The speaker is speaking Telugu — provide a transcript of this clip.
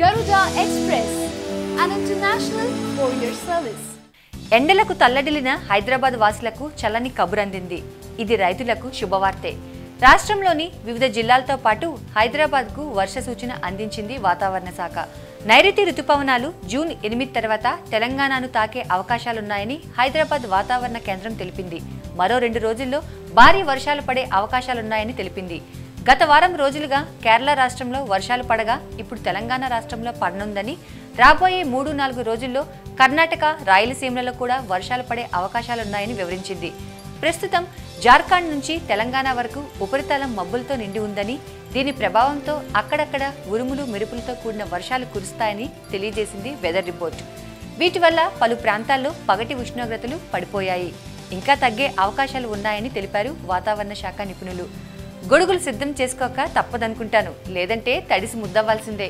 Garuda Express, an international courier service. ఎండలకు తల్లడిల్లిన హైదరాబాద్ వాసులకు చల్లని కబురందింది. ఇది రైతులకు శుభవార్తే. రాష్ట్రంలోని వివిధ జిల్లాలతో పాటు హైదరాబాద్కు వర్ష సూచన అందించింది వాతావరణ శాఖ. నైరుతి రుతుపవనాలు జూన్ 8 తర్వాత తెలంగాణను తాకే అవకాశాలున్నాయని హైదరాబాద్ వాతావరణ కేంద్రం తెలిపింది. మరో 2 రోజుల్లో భారీ వర్షాలు పడే అవకాశాలున్నాయని తెలిపింది. గత వారం రోజులుగా కేరళ రాష్ట్రంలో వర్షాలు పడగా ఇప్పుడు తెలంగాణ రాష్ట్రంలో పడనుందని, రాబోయే 3-4 రోజుల్లో కర్ణాటక, రాయలసీమలలో కూడా వర్షాలు పడే అవకాశాలున్నాయని వివరించింది. ప్రస్తుతం జార్ఖండ్ నుంచి తెలంగాణ వరకు ఉపరితలం మబ్బులతో నిండి ఉందని, దీని ప్రభావంతో అక్కడక్కడ ఉరుములు మెరుపులతో కూడిన వర్షాలు కురుస్తాయని తెలియజేసింది వెదర్ రిపోర్ట్. వీటి వల్ల పలు ప్రాంతాల్లో పగటి ఉష్ణోగ్రతలు పడిపోయాయి. ఇంకా తగ్గే అవకాశాలు ఉన్నాయని తెలిపారు వాతావరణ శాఖ నిపుణులు. గొడుగులు సిద్ధం చేసుకోక తప్పదనుకుంటాను, లేదంటే తడిసి ముద్దవ్వాల్సిందే.